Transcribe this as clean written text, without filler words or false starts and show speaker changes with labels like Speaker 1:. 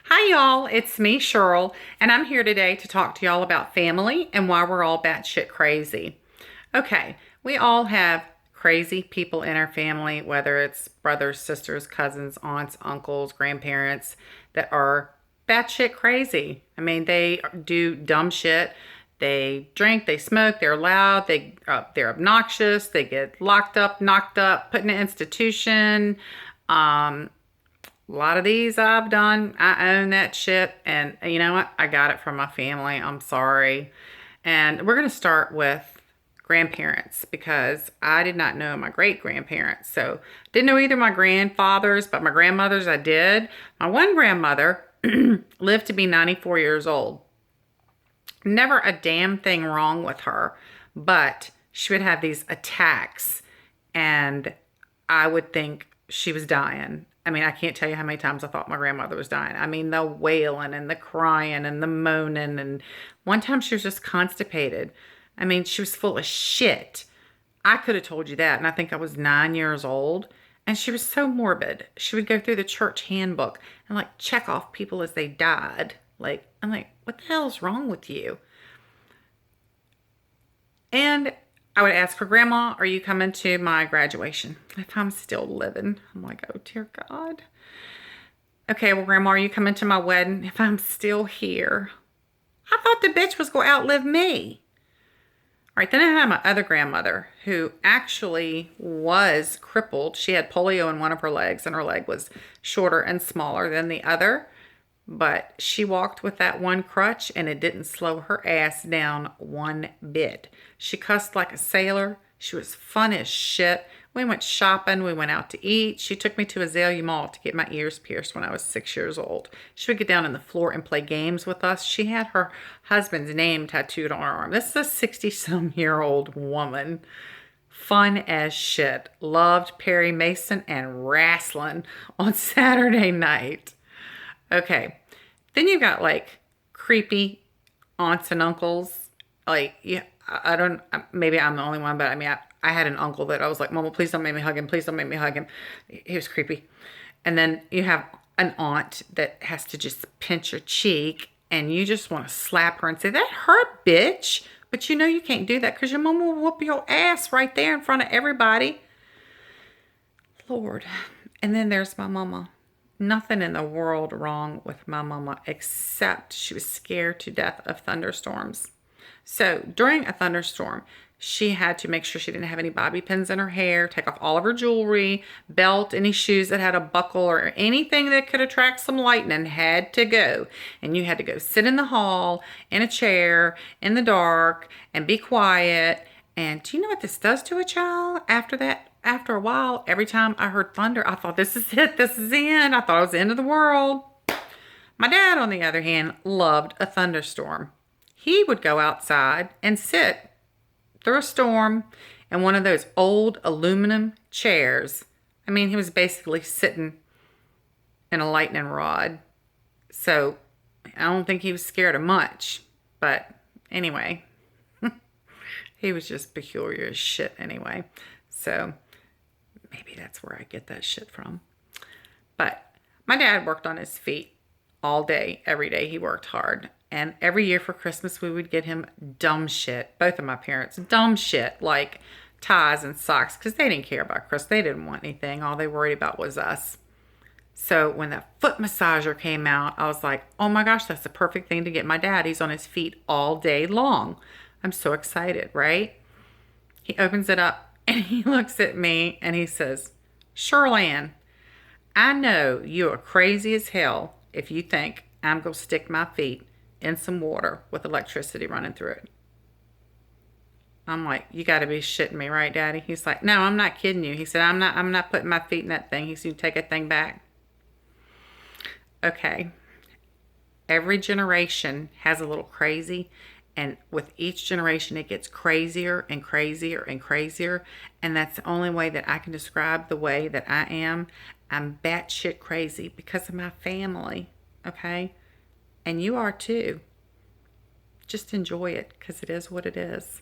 Speaker 1: Hi, y'all. It's me, Cheryl, and I'm here today to talk to y'all about family and why we're all batshit crazy. Okay, we all have crazy people in our family, whether it's brothers, sisters, cousins, aunts, uncles, grandparents that are batshit crazy. I mean, they do dumb shit. They drink, they smoke, they're loud, they're obnoxious, they get locked up, knocked up, put in an institution. Um, a lot of these I've done. I own that shit. And you know what? I got it from my family. I'm sorry. And we're going to start with grandparents because I did not know my great grandparents. So didn't know either my grandfathers, but my grandmothers I did. My one grandmother lived to be 94 years old. Never a damn thing wrong with her, but she would have these attacks and I would think she was dying. I mean, I can't tell you how many times I thought my grandmother was dying. I mean, the wailing and the crying and the moaning. And one time she was just constipated. I mean, she was full of shit. I could have told you that. And I think I was 9 years old. And she was so morbid. She would go through the church handbook and like check off people as they died. Like, I'm like, what the hell is wrong with you? And I would ask her, Grandma, are you coming to my graduation? If I'm still living. I'm like, oh, dear God. Okay, well, Grandma, are you coming to my wedding? If I'm still here. I thought the bitch was going to outlive me. All right, then I had my other grandmother who actually was crippled. She had polio in one of her legs, and her leg was shorter and smaller than the other. But she walked with that one crutch and it didn't slow her ass down one bit. She cussed like a sailor. She was fun as shit. We went shopping. We went out to eat. She took me to Azalea Mall to get my ears pierced when I was 6 years old. She would get down on the floor and play games with us. She had her husband's name tattooed on her arm. This is a 60-some-year-old woman. Fun as shit. Loved Perry Mason and wrestling on Saturday night. Okay. Then you got like creepy aunts and uncles. Like, yeah, I don't, maybe I'm the only one, but I mean, I had an uncle that I was like, Mama, please don't make me hug him. Please don't make me hug him. He was creepy. And then you have an aunt that has to just pinch your cheek and you just want to slap her and say, that hurt, bitch. But you know you can't do that because your mama will whoop your ass right there in front of everybody. Lord. And then there's my mama. Nothing in the world wrong with my mama except she was scared to death of thunderstorms. So during a thunderstorm, she had to make sure she didn't have any bobby pins in her hair, take off all of her jewelry, belt, any shoes that had a buckle or anything that could attract some lightning had to go. And you had to go sit in the hall, in a chair, in the dark, and be quiet. And do you know what this does to a child after that? After a while, every time I heard thunder, I thought, this is it. This is the end. I thought it was the end of the world. My dad, on the other hand, loved a thunderstorm. He would go outside and sit through a storm in one of those old aluminum chairs. I mean, he was basically sitting in a lightning rod. So I don't think he was scared of much. But anyway, he was just peculiar as shit anyway. So maybe that's where I get that shit from. But my dad worked on his feet all day, every day. He worked hard. And every year for Christmas, we would get him dumb shit. Both of my parents, dumb shit like ties and socks because they didn't care about Christmas. They didn't want anything. All they worried about was us. So when the foot massager came out, I was like, oh my gosh, that's the perfect thing to get my dad. He's on his feet all day long. I'm so excited, right? He opens it up. And he looks at me and he says, Sherlan, I know you are crazy as hell if you think I'm going to stick my feet in some water with electricity running through it. I'm like, you got to be shitting me, right, Daddy? He's like, no, I'm not kidding you. He said, I'm not putting my feet in that thing. He said, you take that thing back. Okay. Every generation has a little crazy. And with each generation, it gets crazier and crazier and crazier. And that's the only way that I can describe the way that I am. I'm batshit crazy because of my family, okay? And you are too. Just enjoy it because it is what it is.